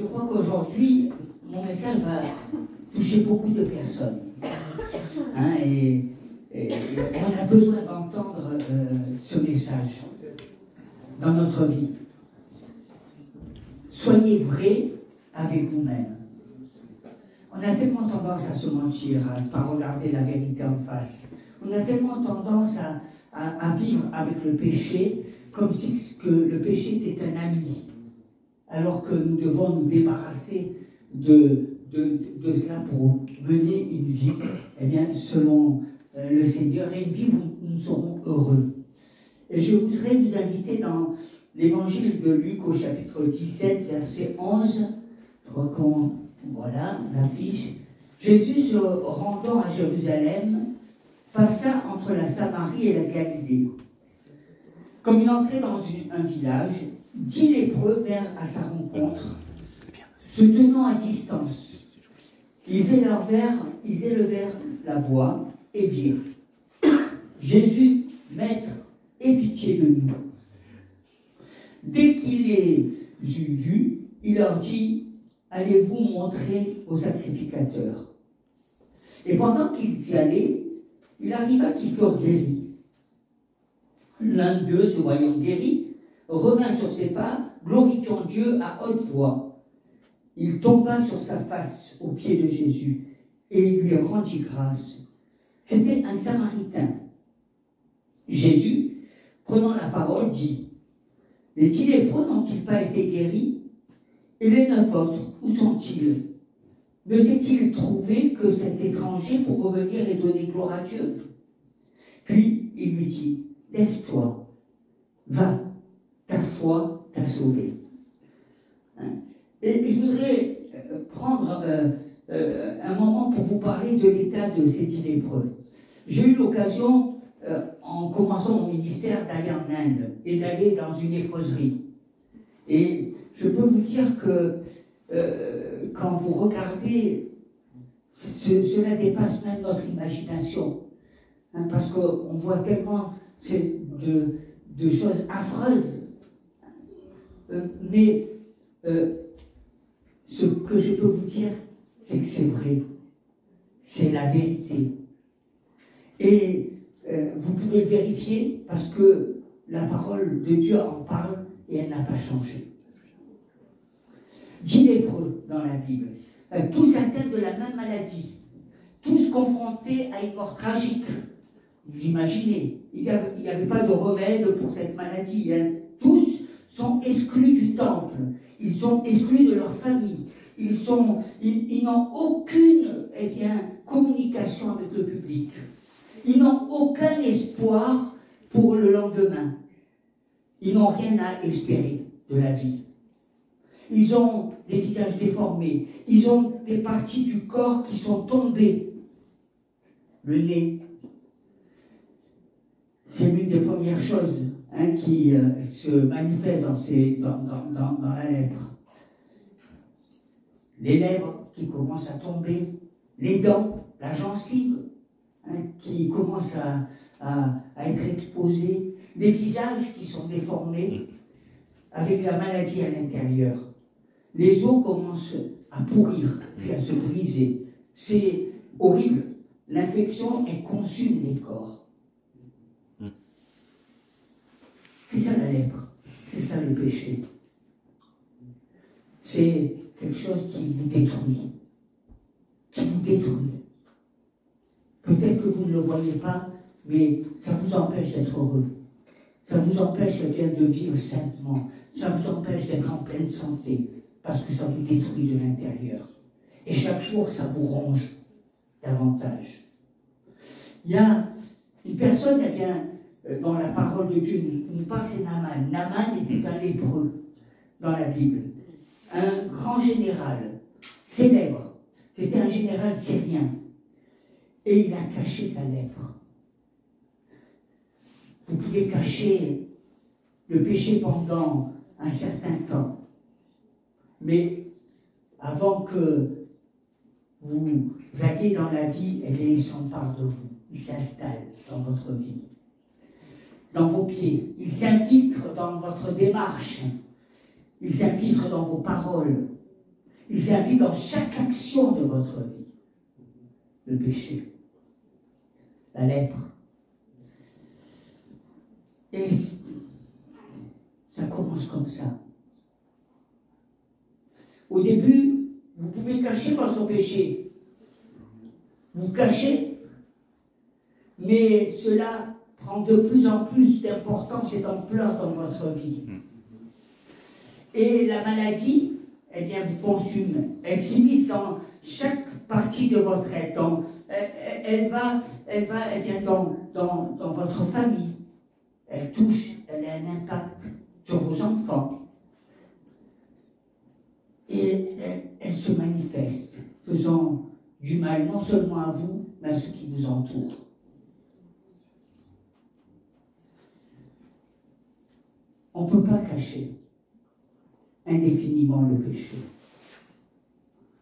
je crois qu'aujourd'hui, mon message va toucher beaucoup de personnes. Hein, et on a besoin d'entendre ce message dans notre vie. Soyez vrais avec vous-même. On a tellement tendance à se mentir, à ne pas regarder la vérité en face. On a tellement tendance à vivre avec le péché comme si le péché était un ami, alors que nous devons nous débarrasser de cela pour mener une vie selon le Seigneur, et une vie où nous serons heureux. Et je voudrais vous inviter dans l'évangile de Luc au chapitre 17, verset 11. Je crois qu'on, voilà, l'affiche. Jésus, se rendant à Jérusalem, passa entre la Samarie et la Galilée. Comme il entrait dans un village, 10 lépreux vinrent à sa rencontre, se tenant à distance. Ils élevèrent la voix et dirent: Jésus, Maître, aie pitié de nous. Dès qu'il les eut vus, il leur dit: allez-vous montrer aux sacrificateurs. Et pendant qu'ils y allaient, il arriva qu'ils furent guéris. L'un d'eux, se voyant guéri, revint sur ses pas, glorifiant Dieu à haute voix. Il tomba sur sa face aux pieds de Jésus et lui rendit grâce. C'était un Samaritain. Jésus, prenant la parole, dit: les 10 lépreux n'ont-ils pas été guéris? Et les 9 autres, où sont-ils? Ne s'est-il trouvé que cet étranger pour revenir et donner gloire à Dieu? Puis il lui dit: lève-toi, va, ta foi t'a sauvé. Et je voudrais prendre un moment pour vous parler de l'état de ces 10 lépreux. J'ai eu l'occasion, en commençant mon ministère, d'aller en Inde et d'aller dans une léproserie. Et je peux vous dire que quand vous regardez, cela dépasse même notre imagination. Hein, parce qu'on voit tellement de choses affreuses. Mais ce que je peux vous dire, c'est que c'est vrai. C'est la vérité. Et vous pouvez le vérifier parce que la parole de Dieu en parle et elle n'a pas changé. 10 lépreux dans la Bible, tous atteints de la même maladie, tous confrontés à une mort tragique. Vous imaginez, il n'y avait pas de remède pour cette maladie. Hein. Tous sont exclus du temple, ils sont exclus de leur famille, ils n'ont aucune communication avec le public. Ils n'ont aucun espoir pour le lendemain. Ils n'ont rien à espérer de la vie. Ils ont des visages déformés. Ils ont des parties du corps qui sont tombées. Le nez. C'est l'une des premières choses qui se manifeste dans la lèpre. Les lèvres qui commencent à tomber. Les dents, la gencive qui commence à être exposée. Les visages qui sont déformés avec la maladie à l'intérieur. Les os commencent à pourrir, puis à se briser. C'est horrible. L'infection, elle consume les corps. C'est ça la lèpre. C'est ça le péché. C'est quelque chose qui vous détruit. Qui vous détruit. Peut-être que vous ne le voyez pas, mais ça vous empêche d'être heureux. Ça vous empêche de vivre saintement. Ça vous empêche d'être en pleine santé. Parce que ça vous détruit de l'intérieur. Et chaque jour, ça vous ronge davantage. Il y a une personne, dont la parole de Dieu nous parle, c'est Naaman. Naaman était un lépreux dans la Bible. Un grand général, célèbre. C'était un général syrien. Et il a caché sa lèpre. Vous pouvez cacher le péché pendant un certain temps. Mais avant que vous alliez dans la vie, il s'empare de vous. Il s'installe dans votre vie, dans vos pieds. Il s'infiltre dans votre démarche. Il s'infiltre dans vos paroles. Il s'agit dans chaque action de votre vie. Le péché, la lèpre. Et ça commence comme ça. Au début, vous pouvez cacher votre péché. Vous cachez, mais cela prend de plus en plus d'importance et d'ampleur dans votre vie. Et la maladie, eh bien, vous consume. Elle s'immisce dans chaque partie de votre être. Elle va eh bien, dans votre famille. Elle touche, elle a un impact sur vos enfants. Et elle se manifeste, faisant du mal non seulement à vous, mais à ceux qui vous entourent. On ne peut pas cacher indéfiniment le péché.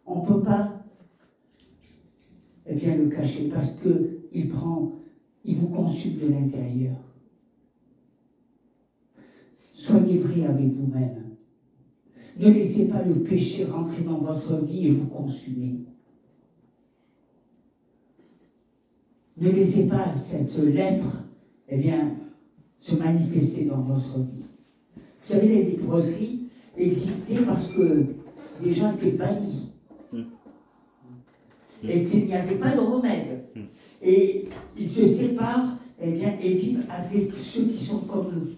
On ne peut pas eh bien, le cacher parce qu'il vous consume de l'intérieur. Soyez vrai avec vous-même. Ne laissez pas le péché rentrer dans votre vie et vous consumer. Ne laissez pas cette lèpre eh bien, se manifester dans votre vie. Vous savez, les léprosseries existaient parce que les gens étaient bannis. Et qu'il n'y avait pas de remède. Et ils se séparent eh bien, et vivent avec ceux qui sont comme eux.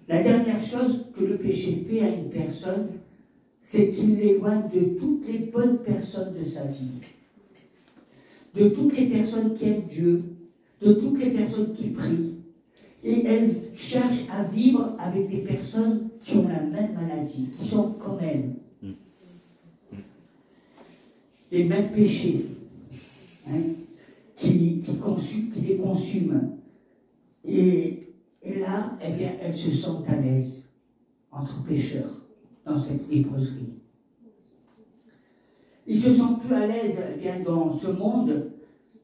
La dernière chose que le péché fait à une personne, c'est qu'il l'éloigne de toutes les bonnes personnes de sa vie. De toutes les personnes qui aiment Dieu, de toutes les personnes qui prient. Et elle cherche à vivre avec des personnes qui ont la même maladie, qui sont comme elle. Les mêmes péchés, hein, qui les consument. Et là, eh bien, elles se sentent à l'aise entre pécheurs dans cette léproserie. Ils se sentent plus à l'aise eh bien, dans ce monde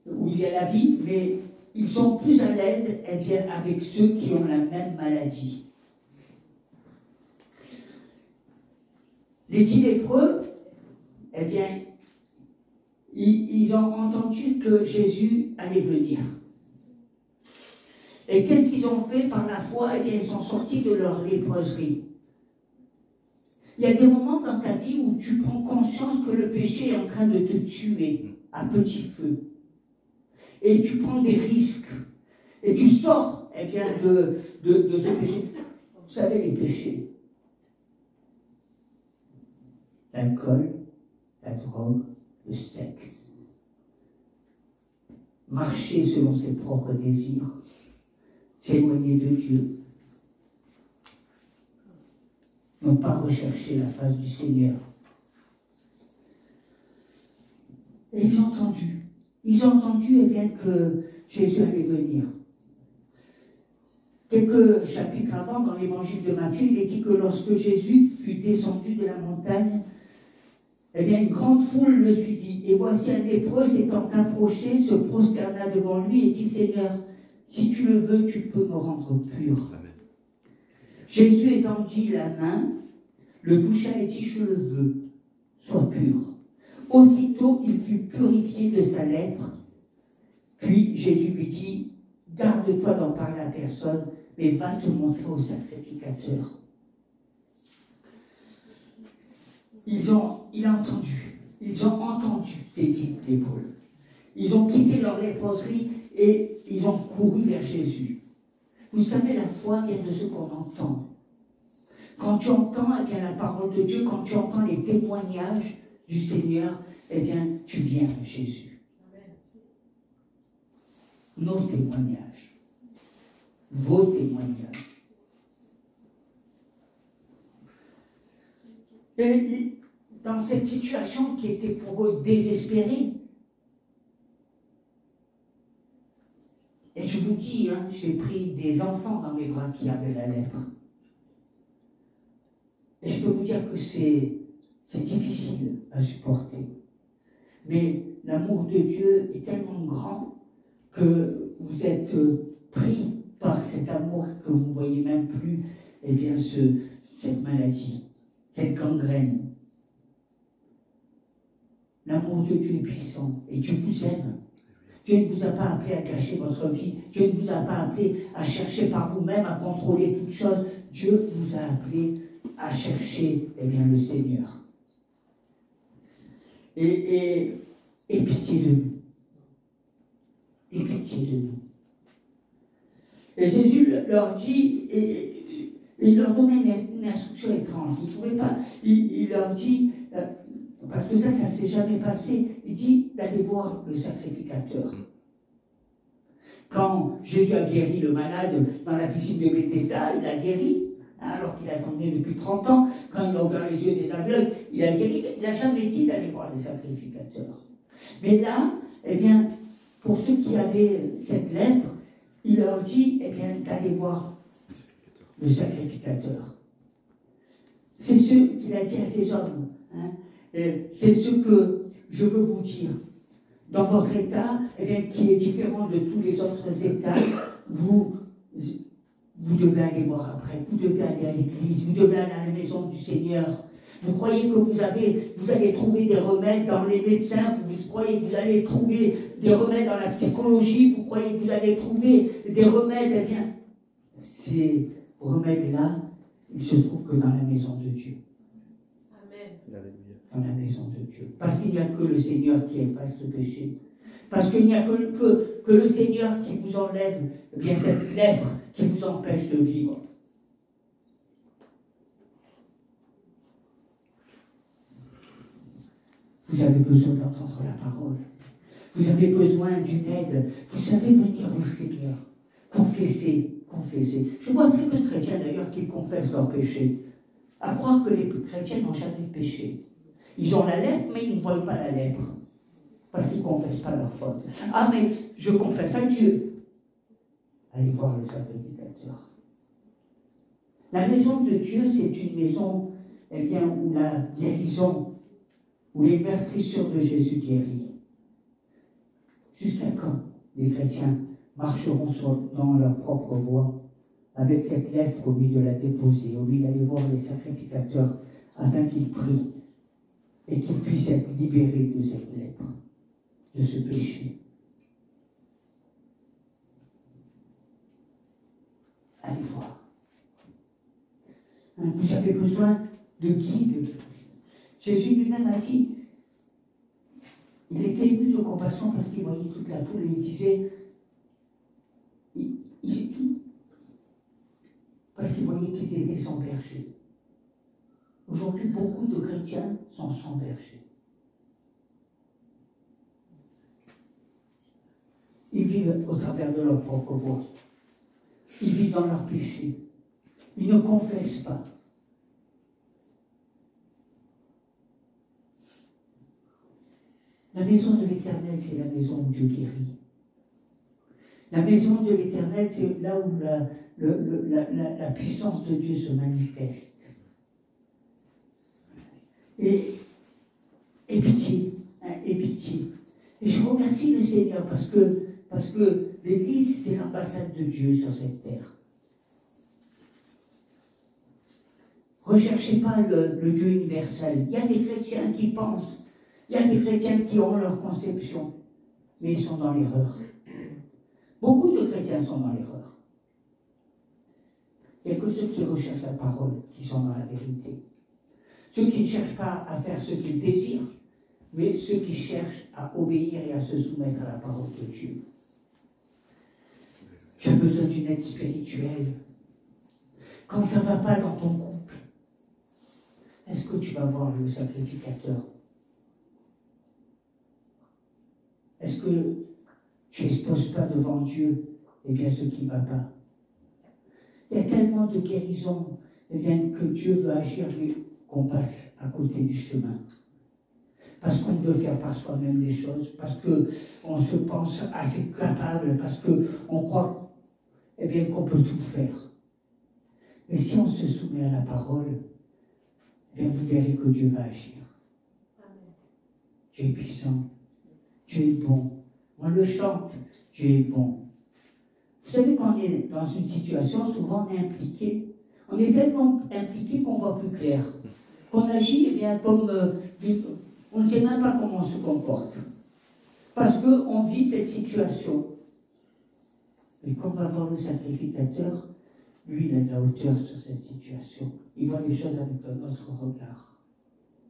où il y a la vie, mais ils sont plus à l'aise eh bien, avec ceux qui ont la même maladie. Les 10 lépreux, eh bien, ils ont entendu que Jésus allait venir. Et qu'est-ce qu'ils ont fait par la foi? Eh bien, ils sont sortis de leur léproserie. Il y a des moments dans ta vie où tu prends conscience que le péché est en train de te tuer à petit feu. Et tu prends des risques. Et tu sors eh bien, de ce péché. Vous savez, les péchés. L'alcool, la drogue, le sexe. Marcher selon ses propres désirs. S'éloigner de Dieu. Ne pas rechercher la face du Seigneur. Et ils ont entendu. Ils ont entendu eh bien, que Jésus allait venir. Quelques chapitres avant, dans l'évangile de Matthieu, il est dit que lorsque Jésus fut descendu de la montagne, eh bien, une grande foule le suivit. Et voici un lépreux s'étant approché, se prosterna devant lui et dit « Seigneur, si tu le veux, tu peux me rendre pur. » Amen. Jésus étendit la main, le toucha et dit « Je le veux, sois pur. » Aussitôt, il fut purifié de sa lèpre. Puis Jésus lui dit « Garde-toi d'en parler à personne, mais va te montrer au sacrificateur. » Ils ont entendu ces 10 lépreux. Ils ont quitté leur léproserie et ils ont couru vers Jésus. Vous savez, la foi vient de ce qu'on entend. Quand tu entends eh bien, la parole de Dieu, quand tu entends les témoignages du Seigneur, eh bien, tu viens à Jésus. Nos témoignages. Vos témoignages. Et dans cette situation qui était pour eux désespérée, et je vous dis, hein, j'ai pris des enfants dans mes bras qui avaient la lèpre. Et je peux vous dire que c'est difficile à supporter. Mais l'amour de Dieu est tellement grand que vous êtes pris par cet amour que vous ne voyez même plus eh bien, cette maladie, cette gangrène. L'amour de Dieu est puissant et Dieu vous aime. Dieu ne vous a pas appelé à cacher votre vie. Dieu ne vous a pas appelé à chercher par vous-même, à contrôler toutes choses. Dieu vous a appelé à chercher le Seigneur. Et pitié de nous. Et pitié de nous. Et Jésus leur dit, et il leur donnait une instruction étrange. Vous ne trouvez pas? Il leur dit, parce que ça ne s'est jamais passé, il dit d'aller voir le sacrificateur. Quand Jésus a guéri le malade dans la piscine de Bethesda, il a guéri, alors qu'il attendait depuis 30 ans. Quand il a ouvert les yeux des aveugles, il a guéri. Il n'a jamais dit d'aller voir les sacrificateurs. Mais là, pour ceux qui avaient cette lèpre, il leur dit d'aller voir le sacrificateur. C'est ce qu'il a dit à ces hommes. C'est ce que je veux vous dire. Dans votre état, qui est différent de tous les autres états, vous devez aller voir après, vous devez aller à l'église, vous devez aller à la maison du Seigneur. Vous croyez que vous allez trouver des remèdes dans les médecins, vous croyez que vous allez trouver des remèdes dans la psychologie, vous croyez que vous allez trouver des remèdes, ces remèdes-là, ils se trouvent que dans la maison de Dieu. Amen. Dans la maison de Dieu. Parce qu'il n'y a que le Seigneur qui efface le péché. Parce qu'il n'y a que le Seigneur qui vous enlève cette lèpre qui vous empêche de vivre. Vous avez besoin d'entendre la parole. Vous avez besoin d'une aide. Vous savez venir au Seigneur. Confesser, confesser. Je vois très peu de chrétiens d'ailleurs qui confessent leurs péchés. À croire que les chrétiens n'ont jamais péché. Ils ont la lèpre, mais ils ne voient pas la lèpre. Parce qu'ils ne confessent pas leur faute. Ah, mais je confesse à Dieu. Allez voir le sacrificateur. La maison de Dieu, c'est une maison où la guérison, où les meurtrissures de Jésus guérit. Jusqu'à quand les chrétiens marcheront dans leur propre voie avec cette lèpre au lieu de la déposer, au lieu d'aller voir les sacrificateurs afin qu'ils prient et qu'ils puissent être libérés de cette lèpre, de ce péché. Allez voir. Vous avez besoin de guide. Jésus lui-même a dit, il était ému de compassion parce qu'il voyait toute la foule et il disait, parce qu'il voyait qu'ils étaient sans berger. Aujourd'hui, beaucoup de chrétiens sont sans berger. Ils vivent au travers de leur propre voie. Ils vivent dans leur péché. Ils ne confessent pas. La maison de l'Éternel, c'est la maison où Dieu guérit. La maison de l'Éternel, c'est là où la puissance de Dieu se manifeste. Et pitié, et pitié. Et je remercie le Seigneur parce que l'Église, c'est l'ambassade de Dieu sur cette terre. Recherchez pas le Dieu universel. Il y a des chrétiens qui pensent, il y a des chrétiens qui ont leur conception, mais ils sont dans l'erreur. Beaucoup de chrétiens sont dans l'erreur. Il n'y a que ceux qui recherchent la parole qui sont dans la vérité. Ceux qui ne cherchent pas à faire ce qu'ils désirent, mais ceux qui cherchent à obéir et à se soumettre à la parole de Dieu. Tu as besoin d'une aide spirituelle. Quand ça ne va pas dans ton couple, est-ce que tu vas voir le sacrificateur? Est-ce que tu n'exposes pas devant Dieu ce qui ne va pas? Il y a tellement de guérisons que Dieu veut agir, mais qu'on passe à côté du chemin. Parce qu'on veut faire par soi-même les choses, parce qu'on se pense assez capable, parce qu'on croit qu'on peut tout faire. Mais si on se soumet à la parole, vous verrez que Dieu va agir. Amen. Dieu est puissant, Dieu est bon. On le chante, Dieu est bon. Vous savez, quand on est dans une situation, souvent on est impliqué. On est tellement impliqué qu'on voit plus clair. Qu'on agit, eh bien, comme on ne sait même pas comment on se comporte. Parce qu'on vit cette situation. Et quand on va voir le sacrificateur, lui, il a de la hauteur sur cette situation. Il voit les choses avec un autre regard.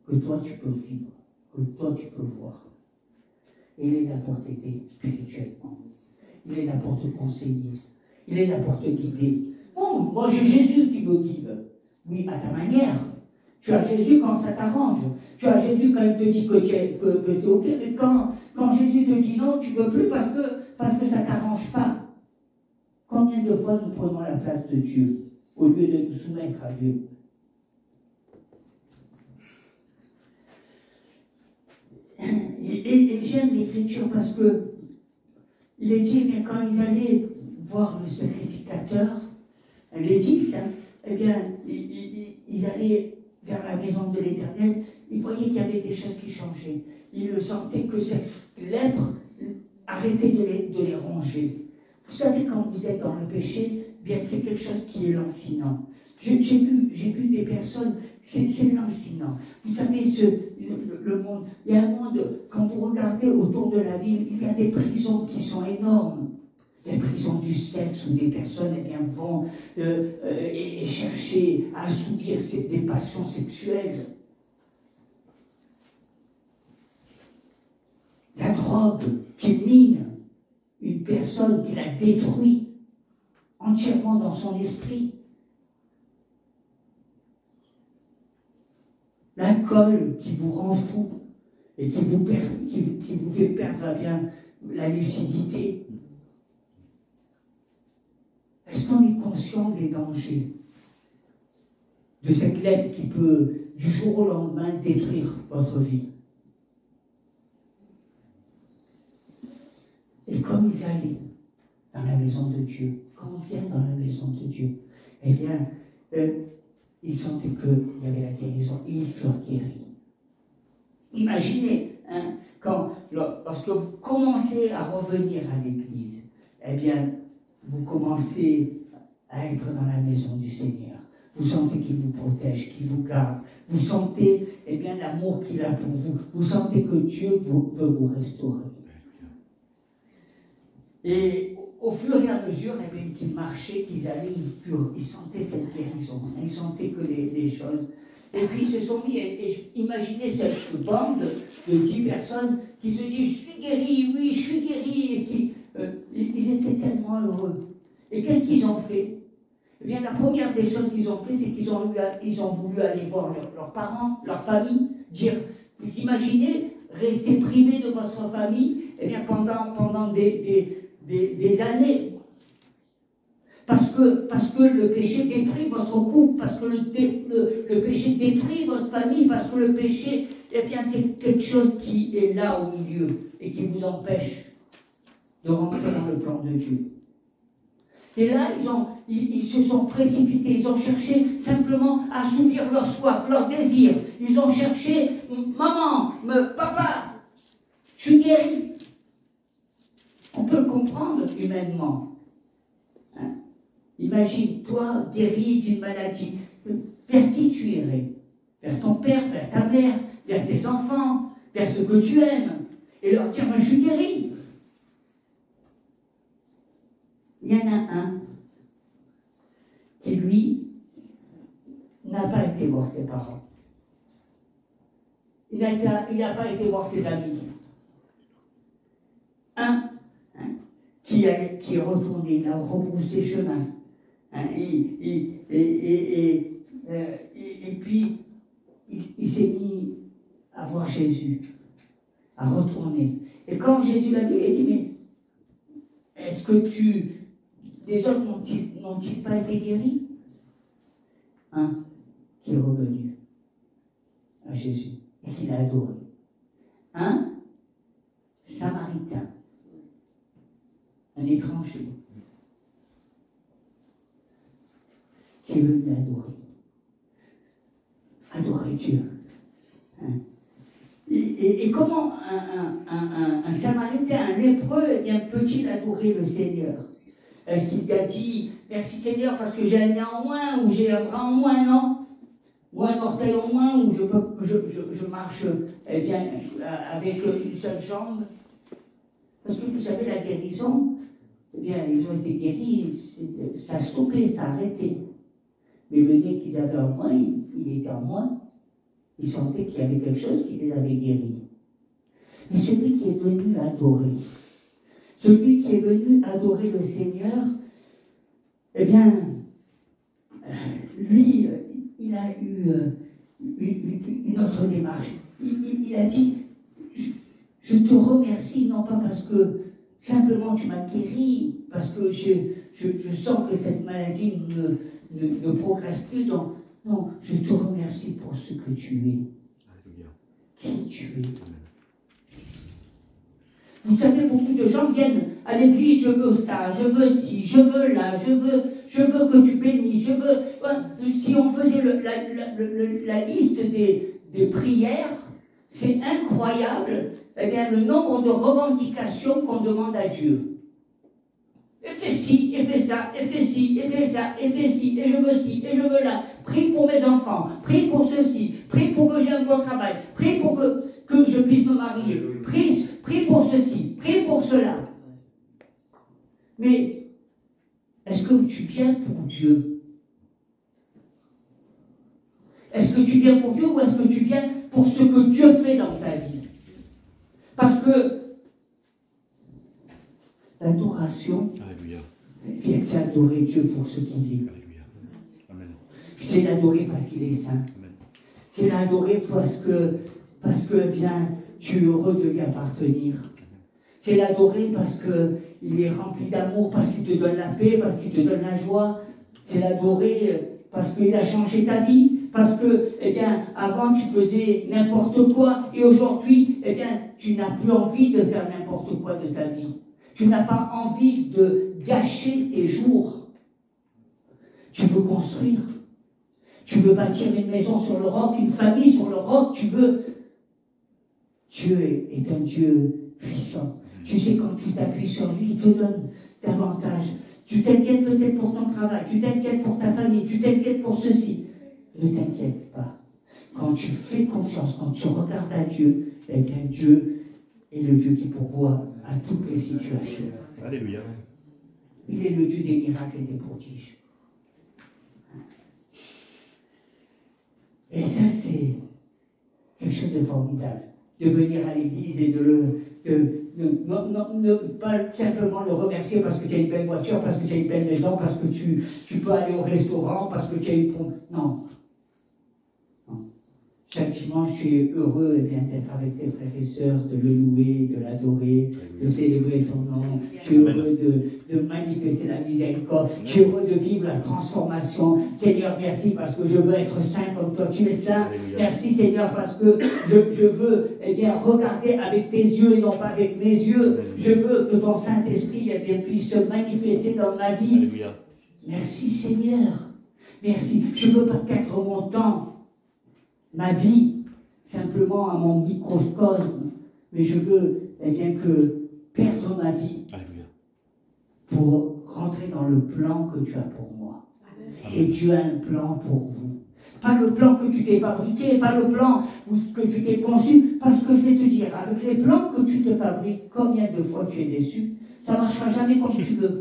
Que toi, tu peux vivre. Que toi, tu peux voir. Et il est là pour t'aider spirituellement. Il est là pour te conseiller. Il est là pour te guider. Bon, moi, j'ai Jésus qui me guide. Oui, à ta manière. Tu as Jésus quand ça t'arrange. Tu as Jésus quand il te dit que c'est OK. Mais quand Jésus te dit non, tu ne veux plus parce que ça ne t'arrange pas. Combien de fois nous prenons la place de Dieu au lieu de nous soumettre à Dieu? Et j'aime l'Écriture parce que il est dit, mais quand ils allaient voir le sacrificateur, les 10, eh bien, ils allaient vers la maison de l'Éternel, ils voyaient qu'il y avait des choses qui changeaient. Ils le sentaient que cette lèpre arrêtait de les ronger. Vous savez, quand vous êtes dans le péché, bien c'est quelque chose qui est lancinant. J'ai vu des personnes, c'est lancinant. Vous savez, le monde, il y a un monde, quand vous regardez autour de la ville, il y a des prisons qui sont énormes. Les prisons du sexe où des personnes eh bien, vont et chercher à assouvir des passions sexuelles. La drogue qui mine une personne, qui la détruit entièrement dans son esprit. L'alcool qui vous rend fou et qui vous fait perdre bien la lucidité. Est-ce qu'on est conscient des dangers de cette lèpre qui peut, du jour au lendemain, détruire votre vie? Et comme ils allaient dans la maison de Dieu, quand on vient dans la maison de Dieu, eh bien, ils sentaient qu'il y avait la guérison et ils furent guéris. Imaginez, lorsque vous commencez à revenir à l'église, eh bien, vous commencez à être dans la maison du Seigneur. Vous sentez qu'il vous protège, qu'il vous garde. Vous sentez, eh bien, l'amour qu'il a pour vous. Vous sentez que Dieu veut vous restaurer. Et au fur et à mesure eh bien, qu'ils marchaient, qu'ils allaient, ils sentaient cette guérison. Ils sentaient que les choses... Et puis ils se sont mis, imaginez cette bande de 10 personnes qui se disent « Je suis guéri, oui, je suis guéri » et qui... ils étaient tellement heureux. Et qu'est-ce qu'ils ont fait? Eh bien, la première des choses qu'ils ont fait, c'est qu'ils ont voulu aller voir leurs parents, leur famille, dire, vous imaginez, rester privé de votre famille, eh bien, pendant des années. Parce que le péché détruit votre couple, parce que le péché détruit votre famille, parce que le péché, eh bien, c'est quelque chose qui est là au milieu et qui vous empêche de rentrer dans le plan de Dieu. Et là, ils se sont précipités, ils ont cherché simplement à assouvir leur soif, leur désir. Ils ont cherché, maman, papa, je suis guéri. On peut le comprendre humainement. Hein? Imagine, toi, guéri d'une maladie, vers qui tu irais? Vers ton père, vers ta mère, vers tes enfants, vers ce que tu aimes. Et leur dire, moi je suis guéri. Il y en a un qui, lui, n'a pas été voir ses parents. Il n'a pas été voir ses amis. Un qui est retourné, il a rebroussé chemin. Et puis, il s'est mis à voir Jésus, à retourner. Et quand Jésus l'a vu, il a dit, mais est-ce que les autres n'ont-ils pas été guéris? Un qui est revenu à Jésus et qui l'a adoré. Un Samaritain, un étranger, qui est venu adorer Dieu. Hein? Et comment un Samaritain, un lépreux, eh bien, peut-il adorer le Seigneur? Est-ce qu'il t'a dit, merci Seigneur parce que j'ai un nez en moins, ou j'ai un bras en moins, non? Ou un orteil en moins, ou je marche eh bien, avec une seule jambe? Parce que vous savez, la guérison, eh bien, ils ont été guéris, ça a stoppé, ça a arrêté. Mais le nez qu'ils avaient en moins, il était en moins. Ils sentaient qu'il y avait quelque chose qui les avait guéris. Mais celui qui est venu adorer, celui qui est venu adorer le Seigneur, eh bien, lui, il a eu une autre démarche. Il a dit, je te remercie, non pas parce que simplement tu m'as guéri, parce que je sens que cette maladie ne progresse plus. Non, je te remercie pour ce que tu es. Alléluia. Qui tu es. Vous savez, beaucoup de gens viennent à l'église, je veux ça, je veux ci, je veux là, je veux que tu bénisses, je veux... Si on faisait la liste des prières, c'est incroyable, eh bien, le nombre de revendications qu'on demande à Dieu. Et fais ci, et fais ça, et fais ci, et fais ça, et fais ci, et je veux ci, et je veux là. Prie pour mes enfants, prie pour ceci, prie pour que j'ai un bon travail, prie pour que je puisse me marier, prie pour ceci, prie pour cela. Mais est-ce que tu viens pour Dieu? Est-ce que tu viens pour Dieu ou est-ce que tu viens pour ce que Dieu fait dans ta vie? Parce que l'adoration, c'est adorer Dieu pour ce qu'il est. C'est l'adorer parce qu'il est saint. C'est l'adorer parce que eh bien, tu es heureux de lui appartenir. C'est l'adorer parce qu'il est rempli d'amour, parce qu'il te donne la paix, parce qu'il te donne la joie. C'est l'adorer parce qu'il a changé ta vie. Parce que, eh bien, avant tu faisais n'importe quoi et aujourd'hui, eh bien, tu n'as plus envie de faire n'importe quoi de ta vie. Tu n'as pas envie de gâcher tes jours. Tu veux construire. Tu veux bâtir une maison sur le roc, une famille sur le roc. Dieu est un Dieu puissant. Tu sais, quand tu t'appuies sur lui, il te donne davantage. Tu t'inquiètes peut-être pour ton travail, tu t'inquiètes pour ta famille, tu t'inquiètes pour ceci. Ne t'inquiète pas. Quand tu fais confiance, quand tu regardes à Dieu, eh bien Dieu est le Dieu qui pourvoit à toutes les situations. Alléluia. Il est le Dieu des miracles et des prodiges. Et ça, c'est quelque chose de formidable. De venir à l'église et ne pas simplement le remercier parce que tu as une belle voiture, parce que tu as une belle maison, parce que tu peux aller au restaurant, parce que tu as une... Non. Chaque dimanche, tu es heureux d'être avec tes frères et sœurs, de le louer, de l'adorer, de célébrer son nom. Tu es heureux de manifester la miséricorde. Tu es heureux de vivre la transformation. Seigneur, merci parce que je veux être saint comme toi. Tu es saint. Merci Seigneur parce que je veux regarder avec tes yeux et non pas avec mes yeux. Je veux que ton Saint-Esprit puisse se manifester dans ma vie. Merci Seigneur. Merci. Je ne veux pas perdre mon temps. Ma vie, simplement à mon microcosme, mais je veux que perdre ma vie pour rentrer dans le plan que tu as pour moi. Et Dieu a un plan pour vous. Pas le plan que tu t'es fabriqué, pas le plan que tu t'es conçu, parce que je vais te dire, avec les plans que tu te fabriques, combien de fois tu es déçu? Ça ne marchera jamais comme tu veux.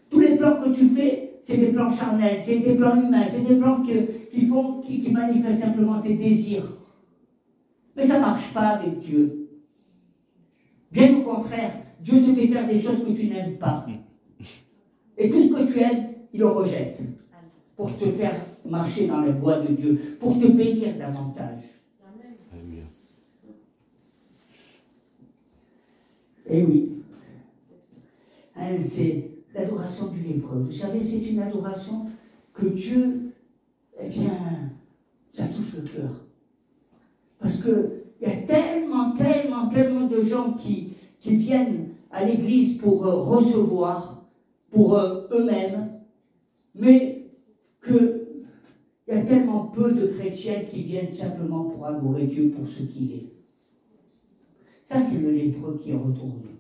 Tous les plans que tu fais, c'est des plans charnels, c'est des plans humains, c'est des plans qui manifestent simplement tes désirs. Mais ça ne marche pas avec Dieu. Bien au contraire, Dieu te fait faire des choses que tu n'aimes pas. Et tout ce que tu aimes, il le rejette. Pour te faire marcher dans la voie de Dieu, pour te bénir davantage. Amen. Et oui. C'est l'adoration du lépreux. Vous savez, c'est une adoration que Dieu, ça touche le cœur. Parce qu'il y a tellement de gens qui viennent à l'église pour recevoir, pour eux-mêmes, mais qu'il y a tellement peu de chrétiens qui viennent simplement pour adorer Dieu pour ce qu'il est. Ça, c'est le lépreux qui est retourné.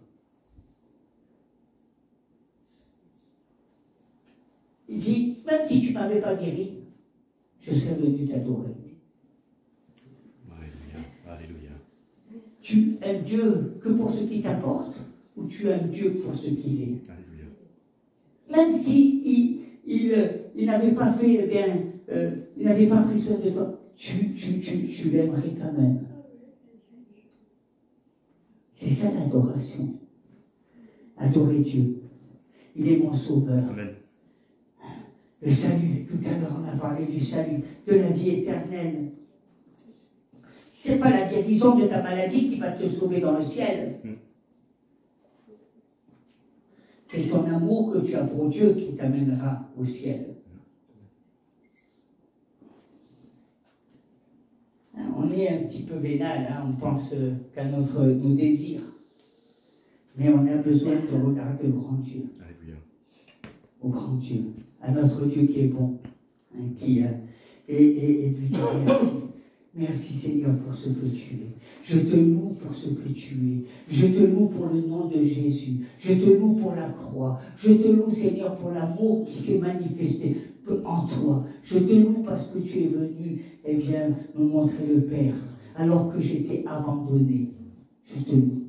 Il dit, même si tu ne m'avais pas guéri, je serais venu t'adorer. Alléluia, alléluia. Tu aimes Dieu que pour ce qu'il t'apporte, ou tu aimes Dieu pour ce qu'il est? Alléluia. Même si il n'avait pas fait, eh bien, il n'avait pas pris soin de toi, tu l'aimerais quand même. C'est ça l'adoration. Adorer Dieu. Il est mon sauveur. Amen. Le salut, tout à l'heure on a parlé du salut, de la vie éternelle. Ce n'est pas la guérison de ta maladie qui va te sauver dans le ciel. C'est ton amour que tu as pour Dieu qui t'amènera au ciel. On est un petit peu vénal, hein, on pense qu'à nos désirs. Mais on a besoin de regarder au grand Dieu. Alléluia. Au grand Dieu, à notre Dieu qui est bon, hein, et lui dire merci. Merci Seigneur pour ce que tu es. Je te loue pour ce que tu es. Je te loue pour le nom de Jésus. Je te loue pour la croix. Je te loue Seigneur pour l'amour qui s'est manifesté en toi. Je te loue parce que tu es venu, eh bien, me montrer le Père, alors que j'étais abandonné. Je te loue.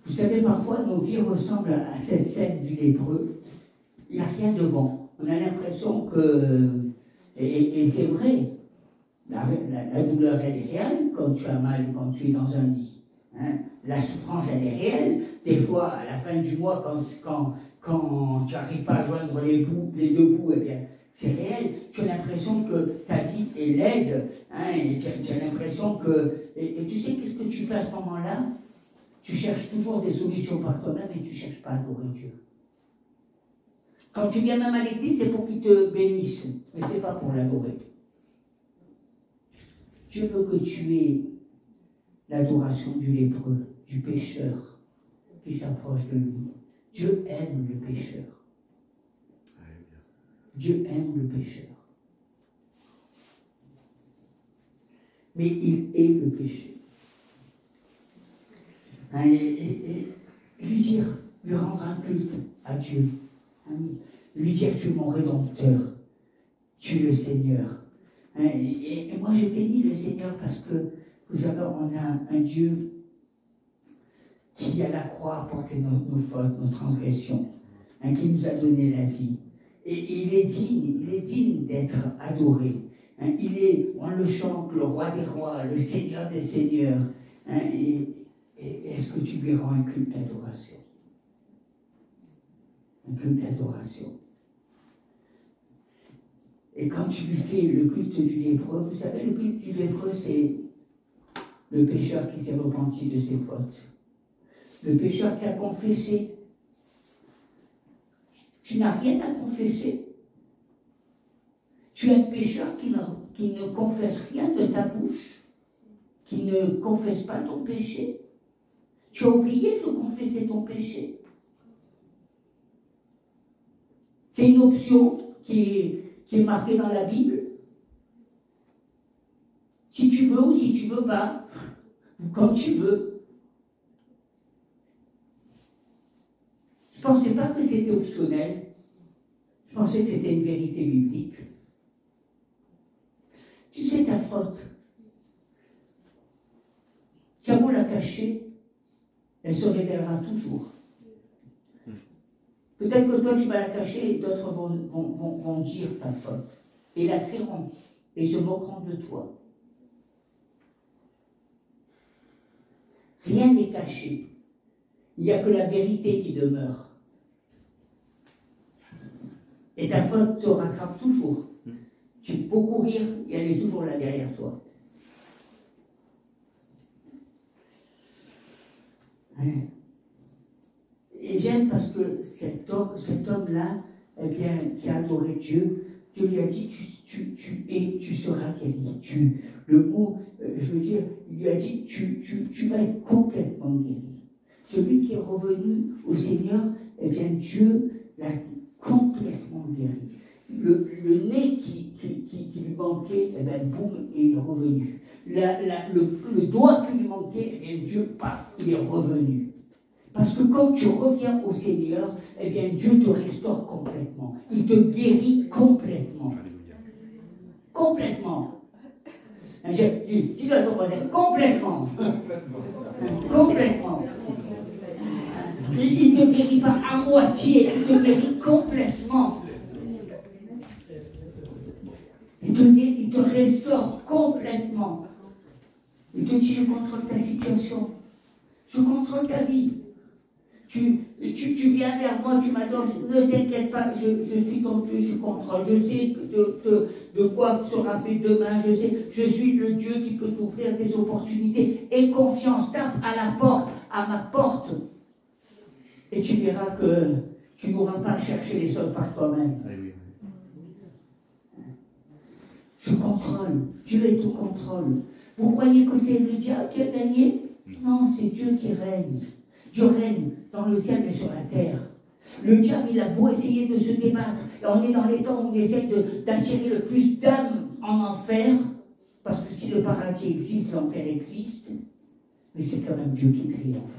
Vous savez, parfois, nos vies ressemblent à cette scène du lépreux. Il n'y a rien de bon. On a l'impression que... Et c'est vrai, la douleur, elle est réelle quand tu as mal, quand tu es dans un lit. Hein. La souffrance, elle est réelle. Des fois, à la fin du mois, quand tu n'arrives pas à joindre les deux bouts, eh bien, c'est réel. Tu as l'impression que ta vie est laide. Hein, et tu as l'impression que... Et tu sais qu'est-ce que tu fais à ce moment-là? Tu cherches toujours des solutions par toi-même et tu ne cherches pas à adorer Dieu. Quand tu viens même à l'église, c'est pour qu'il te bénisse, mais ce n'est pas pour l'adorer. Dieu veut que tu aies l'adoration du lépreux, du pécheur qui s'approche de lui. Dieu aime le pécheur. Dieu aime le pécheur. Mais il est le péché. Hein, et lui dire, lui rendre un culte à Dieu. Hein, lui dire, tu es mon rédempteur. Tu es le Seigneur. Hein, et moi, je bénis le Seigneur parce que, vous savez, on a un Dieu qui, à la croix, a porté nos fautes, nos transgressions, hein, qui nous a donné la vie. Et il est digne d'être adoré. Hein, on le chante, le roi des rois, le Seigneur des seigneurs. Hein, et est-ce que tu lui rends un culte d'adoration? Un culte d'adoration. Et quand tu lui fais le culte du lépreux, vous savez, le culte du lépreux, c'est le pécheur qui s'est repenti de ses fautes. Le pécheur qui a confessé. Tu n'as rien à confesser. Tu es un pécheur qui ne confesse rien de ta bouche, qui ne confesse pas ton péché. Tu as oublié de confesser ton péché. C'est une option qui est marquée dans la Bible. Si tu veux ou si tu ne veux pas, ou comme tu veux. Je ne pensais pas que c'était optionnel. Je pensais que c'était une vérité biblique. Tu sais ta faute. Tu as beau la cacher, elle se révélera toujours. Peut-être que toi tu vas la cacher et d'autres vont dire ta faute. Et la crieront et se moqueront de toi. Rien n'est caché. Il n'y a que la vérité qui demeure. Et ta faute te rattrape toujours. Tu peux courir et elle est toujours là derrière toi. Et j'aime parce que cet homme-là, eh bien, qui a adoré Dieu, Dieu lui a dit, tu seras guéri. Le mot, je veux dire, il lui a dit, tu vas être complètement guéri. Celui qui est revenu au Seigneur, eh bien, Dieu l'a complètement guéri. Le nez qui lui manquait, eh bien, boum, il est revenu. Le doigt qui lui manquait, eh bien, Dieu, paf, il est revenu. Parce que quand tu reviens au Seigneur, eh bien Dieu te restaure complètement. Il te guérit complètement. Complètement. Dis-le à ton voisin, complètement. Complètement. Il ne te guérit pas à moitié, il te guérit complètement. Il te restaure complètement. Il te dit, je contrôle ta situation. Je contrôle ta vie. Tu viens vers moi, tu m'adores, ne t'inquiète pas, je suis ton Dieu, je contrôle. Je sais de quoi sera fait demain, je suis le Dieu qui peut t'offrir des opportunités. Aie confiance, tape à la porte, à ma porte. Et tu verras que tu n'auras pas à chercher les choses par toi-même. Je contrôle, Dieu est au contrôle. Vous croyez que c'est le diable qui a gagné? Non, c'est Dieu qui règne. Dieu règne dans le ciel et sur la terre. Le diable, il a beau essayer de se débattre. Et on est dans les temps où on essaie d'attirer le plus d'âmes en enfer. Parce que si le paradis existe, l'enfer existe. Mais c'est quand même Dieu qui triomphe.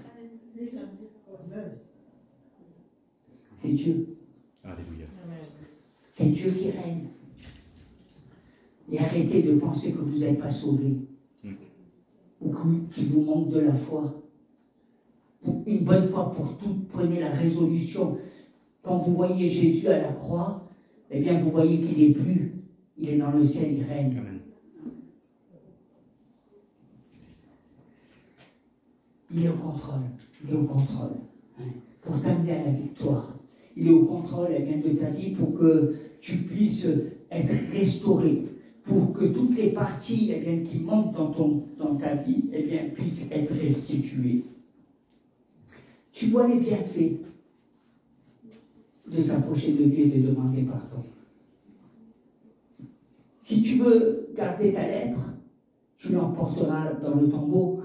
C'est Dieu. Alléluia. C'est Dieu qui règne. Et arrêtez de penser que vous n'êtes pas sauvés. Ou qu'il vous manque de la foi. Une bonne fois pour toutes, prenez la résolution. Quand vous voyez Jésus à la croix, eh bien vous voyez qu'il n'est plus. Il est dans le ciel, il règne. Amen. Il est au contrôle. Il est au contrôle. Pour t'amener à la victoire. Il est au contrôle, eh bien, de ta vie pour que tu puisses être restauré. Pour que toutes les parties, eh bien, qui manquent dans ta vie, eh bien, puissent être restituées. Tu vois les bienfaits de s'approcher de Dieu et de demander pardon. Si tu veux garder ta lèpre, tu l'emporteras dans le tombeau.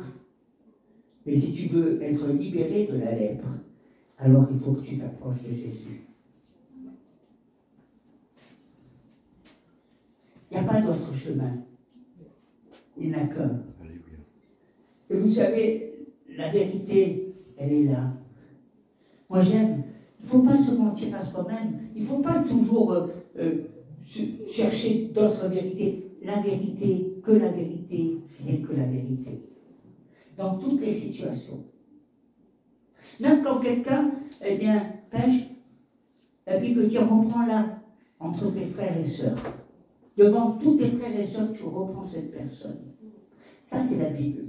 Mais si tu veux être libéré de la lèpre, alors il faut que tu t'approches de Jésus. Il n'y a pas d'autre chemin. Il n'y en a qu'un. Et vous savez, la vérité, elle est là. Moi j'aime. Il ne faut pas se mentir à soi-même. Il ne faut pas toujours chercher d'autres vérités. La vérité, que la vérité, rien que la vérité. Dans toutes les situations. Même quand quelqu'un, eh bien, pêche, la Bible dit reprends-la entre tes frères et sœurs. Devant tous tes frères et sœurs, tu reprends cette personne. Ça, c'est la Bible.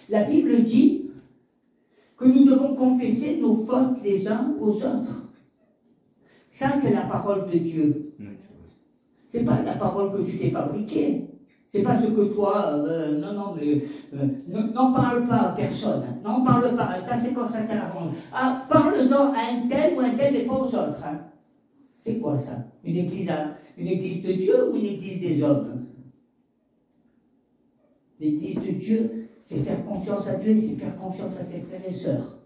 La Bible dit que nous devons confesser nos fautes les uns aux autres. Ça, c'est la parole de Dieu. Ce n'est pas la parole que tu t'es fabriquée. C'est pas ce que toi, n'en parle pas à personne. Hein. N'en parle pas. Ça, c'est quand ça t'arrange. Ah, parle-en à un tel ou un tel, mais pas aux autres. Hein. C'est quoi ça? Une église de Dieu ou une église des hommes? L'église de Dieu, c'est faire confiance à Dieu, c'est faire confiance à ses frères et sœurs.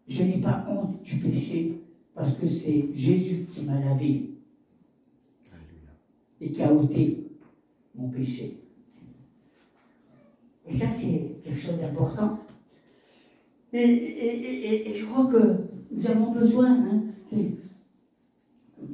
Je n'ai pas honte du péché parce que c'est Jésus qui m'a lavé et qui a ôté mon péché. Et ça, c'est quelque chose d'important. Et je crois que nous avons besoin, hein,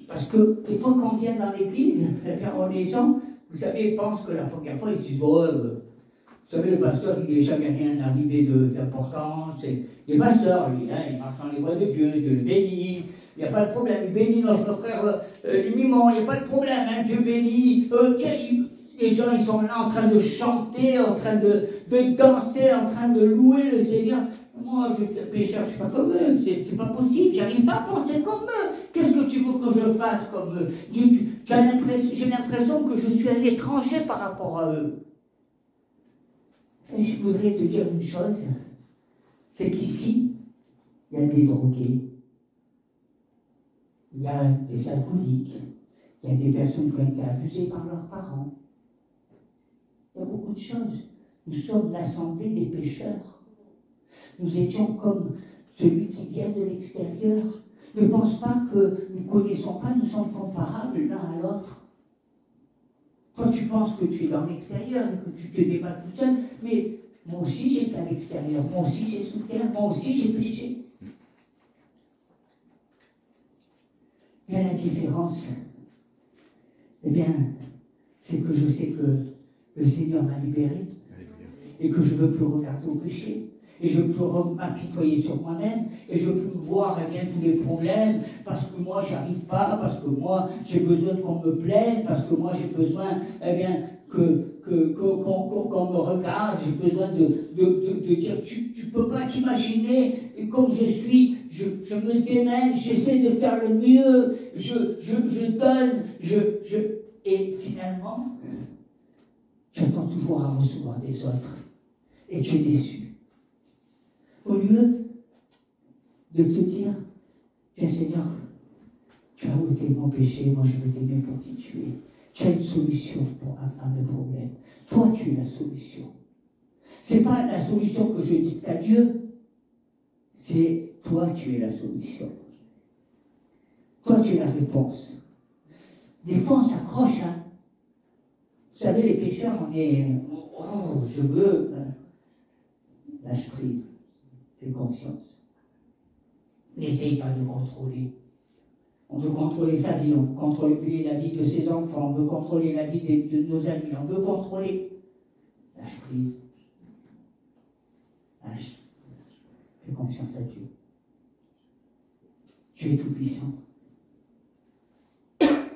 parce que des fois quand on vient dans l'église, les gens, vous savez, pensent que la première fois, ils se disent, oh, vous savez, le pasteur, il n'est jamais rien arrivé d'important, il est pasteur, lui, hein, il marche dans les voies de Dieu, Dieu le bénit, il n'y a pas de problème, il bénit notre frère Limimon, il n'y a pas de problème, hein, Dieu bénit, les gens, ils sont là en train de chanter, en train de danser, en train de louer le Seigneur. Moi, je suis un pécheur, je ne suis pas comme eux, c'est pas possible, j'arrive pas à penser comme eux. Qu'est-ce que tu veux que je fasse comme eux? J'ai l'impression que je suis un étranger par rapport à eux. Et je voudrais te dire une chose, c'est qu'ici, il y a des drogués, il y a des alcooliques, il y a des personnes qui ont été abusées par leurs parents. Il y a beaucoup de choses. Nous sommes l'assemblée des pécheurs. Nous étions comme celui qui vient de l'extérieur. Ne pense pas que nous ne connaissons pas, nous sommes comparables l'un à l'autre. Toi, tu penses que tu es dans l'extérieur et que tu te débats tout seul, mais moi aussi j'étais à l'extérieur, moi aussi j'ai souffert, moi aussi j'ai péché. Bien la différence, eh bien, c'est que je sais que le Seigneur m'a libéré et que je ne veux plus regarder au péché. Et je peux m'apitoyer sur moi-même, et je peux voir eh bien, tous les problèmes, parce que moi j'arrive pas, parce que moi j'ai besoin qu'on me plaise, parce que moi j'ai besoin eh bien, qu'on me regarde, j'ai besoin de dire tu peux pas t'imaginer, et comme je suis, je me démène, j'essaie de faire le mieux, je donne, et finalement, j'attends toujours à recevoir des autres, et tu es déçu. Au lieu de te dire, bien Seigneur, tu as ôté mon péché, moi je veux t'aimer pour qui tu es. Tu as une solution à mes problèmes. Toi, tu es la solution. Ce n'est pas la solution que je dicte à Dieu, c'est toi, tu es la solution. Toi, tu es la réponse. Des fois, on s'accroche, hein. Vous savez, les pécheurs, on est, oh, je veux, lâche prise. Fais confiance. N'essaye pas de contrôler. On veut contrôler sa vie, on veut contrôler la vie de ses enfants, on veut contrôler la vie de nos amis, on veut contrôler. Lâche prise. Lâche. Fais confiance à Dieu. Dieu est tout puissant.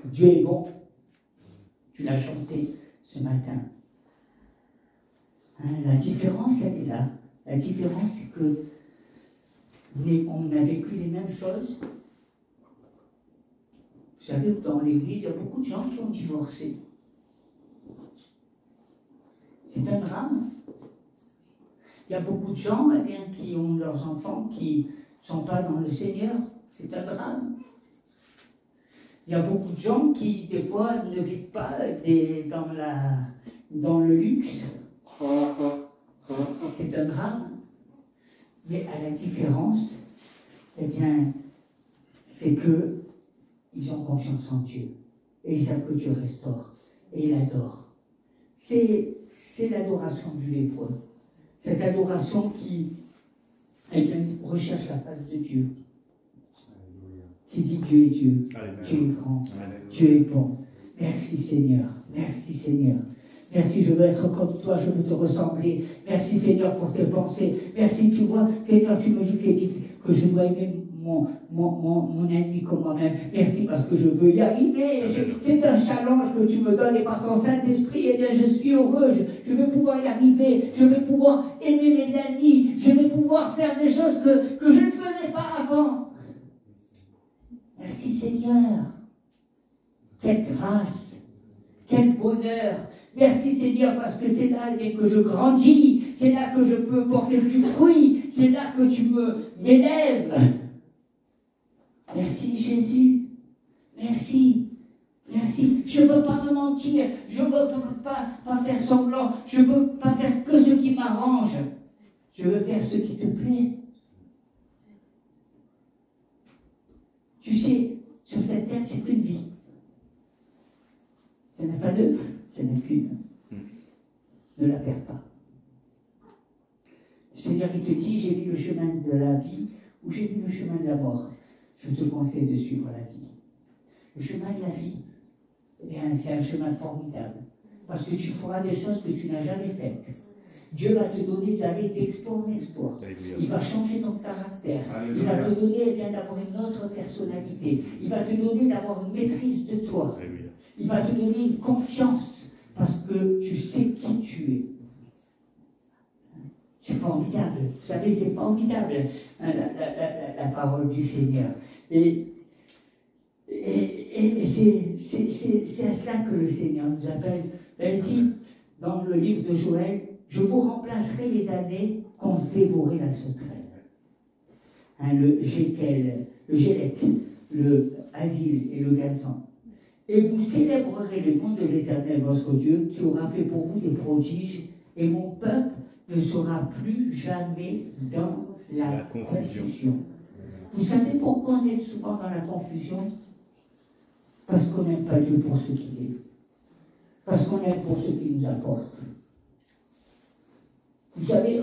Dieu est bon. Tu l'as chanté ce matin. Hein, la différence, elle est là. La différence, c'est que on a vécu les mêmes choses. Vous savez, dans l'église, il y a beaucoup de gens qui ont divorcé. C'est un drame. Il y a beaucoup de gens eh bien, qui ont leurs enfants qui ne sont pas dans le Seigneur. C'est un drame. Il y a beaucoup de gens qui, des fois, ne vivent pas dans le luxe. C'est un drame. Mais à la différence, eh bien, c'est qu'ils ont confiance en Dieu. Et ils savent que Dieu restaure. Et ils l'adorent. C'est l'adoration du lépreux. Cette adoration qui eh bien, recherche la face de Dieu. Qui dit Dieu est Dieu. Alléluia. Dieu est grand. Alléluia. Dieu est bon. Merci Seigneur. Merci Seigneur. Merci, je veux être comme toi, je veux te ressembler. Merci Seigneur pour tes pensées. Merci, tu vois, Seigneur, tu me dis que je dois aimer mon ennemi comme moi-même. Merci parce que je veux y arriver. C'est un challenge que tu me donnes et par ton Saint-Esprit, eh bien, je suis heureux. Je vais pouvoir y arriver. Je vais pouvoir aimer mes ennemis. Je vais pouvoir faire des choses que je ne faisais pas avant. Merci Seigneur. Quelle grâce. Quel bonheur. Merci Seigneur parce que c'est là que je grandis, c'est là que je peux porter du fruit, c'est là que tu m'élèves. Merci Jésus, merci, merci. Je ne veux pas me mentir, je ne veux pas faire semblant, je ne veux pas faire que ce qui m'arrange, je veux faire ce qui te plaît. Tu sais, sur cette terre, c'est qu'une vie. Il n'y en a pas deux. Il n'y en a qu'une. Ne la perds pas. Le Seigneur, il te dit, j'ai vu le chemin de la vie ou j'ai vu le chemin de la mort. Je te conseille de suivre la vie. Le chemin de la vie, eh bien, c'est un chemin formidable. Parce que tu feras des choses que tu n'as jamais faites. Dieu va te donner d'aller d'exploit en exploit. Il va changer ton caractère. Alléluia. Il va te donner eh bien, d'avoir une autre personnalité. Il va te donner d'avoir une maîtrise de toi. Alléluia. Il va te donner une confiance. Parce que tu sais qui tu es. C'est formidable. Vous savez, c'est formidable, hein, la parole du Seigneur. Et c'est à cela que le Seigneur nous appelle. Il dit, dans le livre de Joël, je vous remplacerai les années qu'ont dévoré la sauterelle. Hein, le gélec, le asile et le gazon. Et vous célébrerez le nom de l'Éternel, votre Dieu, qui aura fait pour vous des prodiges, et mon peuple ne sera plus jamais dans la confusion. Vous savez pourquoi on est souvent dans la confusion? Parce qu'on n'aime pas Dieu pour ce qu'il est. parce qu'on aime pour ce qui nous apporte. Vous savez,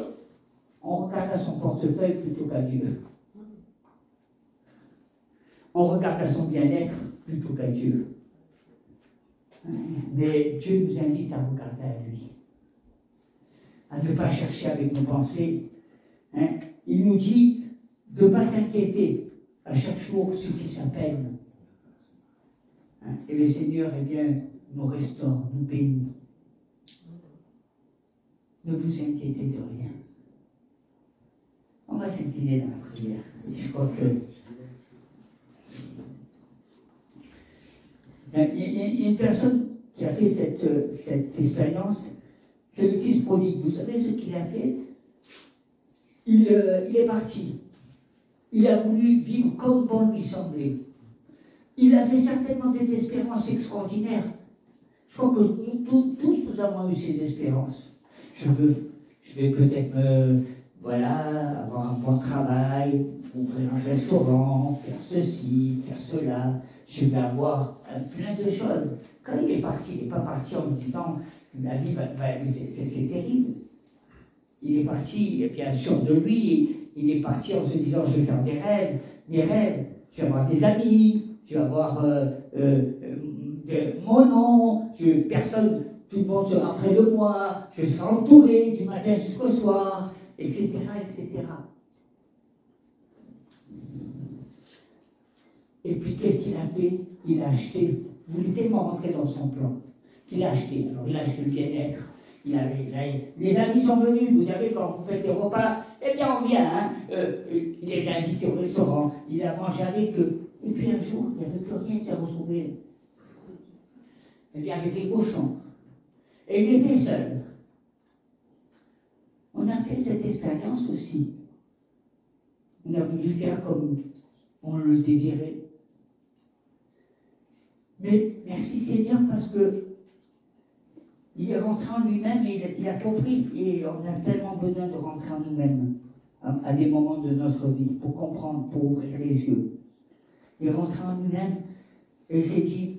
on regarde à son portefeuille plutôt qu'à Dieu. On regarde à son bien-être plutôt qu'à Dieu. Mais Dieu nous invite à regarder à lui, à ne pas chercher avec nos pensées. Il nous dit de ne pas s'inquiéter. À chaque jour suffit sa peine. Et le Seigneur, eh bien, nous restaure, nous bénit. Ne vous inquiétez de rien. On va s'incliner dans la prière. Et je crois que il y a une personne qui a fait cette expérience, c'est le fils prodigue. Vous savez ce qu'il a fait? Il est parti. Il a voulu vivre comme bon lui semblait. Il avait certainement des espérances extraordinaires. Je crois que tous nous avons eu ces espérances. Je vais peut-être avoir un bon travail, ouvrir un restaurant, faire ceci, faire cela. Je vais avoir plein de choses. Quand il est parti, il n'est pas parti en me disant la vie c'est terrible. Il est parti, bien sûr de lui, il est parti en se disant je vais faire mes rêves, je vais avoir des amis, je vais avoir mon nom, personne, tout le monde sera près de moi, je serai entouré du matin jusqu'au soir, etc., etc. Et puis qu'est-ce qu'il a fait? Il a acheté. Il voulait tellement rentrer dans son plan qu'il a acheté. Alors il a acheté le bien-être. Les amis sont venus, vous savez, quand vous faites des repas, eh bien on vient, il les a invités au restaurant, il a mangé avec eux. Et puis un jour, il n'y avait plus rien, il s'est retrouvé. Eh bien avec les cochons. Et il était seul. On a fait cette expérience aussi. On a voulu faire comme on le désirait. Mais merci Seigneur parce que il est rentré en lui-même et il a compris. Et on a tellement besoin de rentrer en nous-mêmes à des moments de notre vie pour comprendre, pour ouvrir les yeux. Il est rentré en lui-même et il s'est dit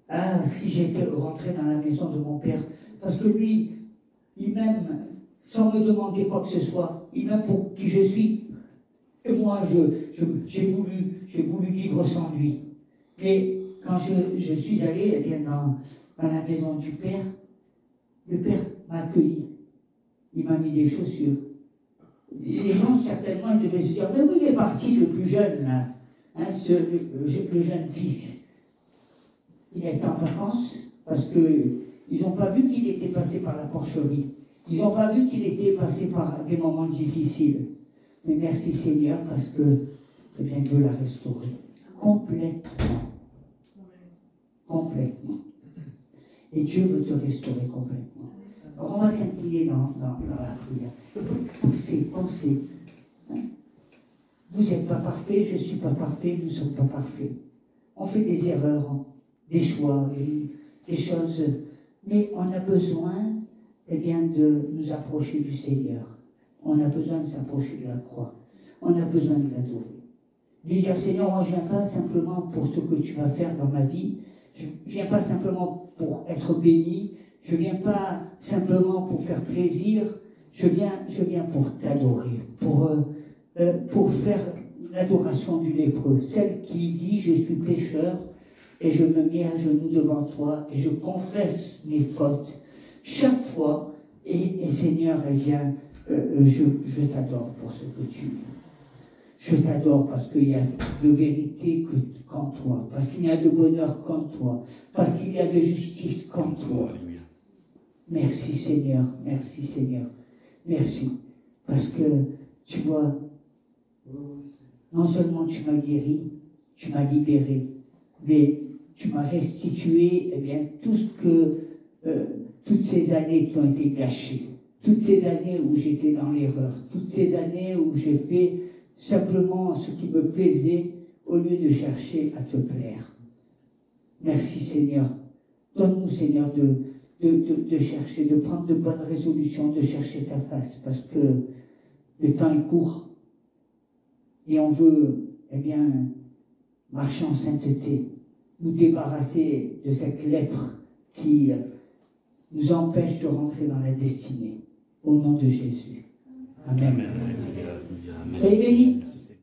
ah, si j'étais rentré dans la maison de mon père. Parce que lui, il m'aime sans me demander quoi que ce soit. Il m'aime pour qui je suis. Et moi, j'ai voulu vivre sans lui. Mais quand je suis allé eh bien, dans la maison du Père, le Père m'a accueilli. Il m'a mis des chaussures. Et les gens, certainement, ils devaient se dire, mais où il est parti, le plus jeune, là, le jeune fils? Il a été en vacances, parce qu'ils n'ont pas vu qu'il était passé par la porcherie. Ils n'ont pas vu qu'il était passé par des moments difficiles. Mais merci Seigneur, parce que, eh bien, Dieu l'a restauré. Complètement. Complètement. Et Dieu veut te restaurer complètement. Alors on va s'incliner dans la prière. Pensez. Vous n'êtes pas parfait, je ne suis pas parfait, nous ne sommes pas parfaits. On fait des erreurs, des choix, des choses. Mais on a besoin eh bien, de nous approcher du Seigneur. On a besoin de s'approcher de la croix. On a besoin de l'adorer. De dire, Seigneur, moi je ne viens pas simplement pour ce que tu vas faire dans ma vie. Je ne viens pas simplement pour être béni. Je ne viens pas simplement pour faire plaisir. Je viens pour t'adorer. Pour faire l'adoration du lépreux. Celle qui dit, je suis pécheur et je me mets à genoux devant toi et je confesse mes fautes. Chaque fois, et Seigneur, eh bien, je t'adore pour ce que tu es. Je t'adore parce qu'il y a de vérité qu'en toi, parce qu'il y a de bonheur qu'en toi, parce qu'il y a de justice qu'en toi. Merci Seigneur, merci Seigneur, merci. Parce que, tu vois, non seulement tu m'as guéri, tu m'as libéré, mais tu m'as restitué eh bien, tout ce que, toutes ces années qui ont été gâchées, toutes ces années où j'étais dans l'erreur, toutes ces années où j'ai fait simplement ce qui me plaisait au lieu de chercher à te plaire. Merci Seigneur. Donne-nous Seigneur de chercher, de prendre de bonnes résolutions, de chercher ta face, parce que le temps est court et on veut, eh bien, marcher en sainteté, nous débarrasser de cette lèpre qui nous empêchent de rentrer dans la destinée. Au nom de Jésus. Amen. Soyez bénis.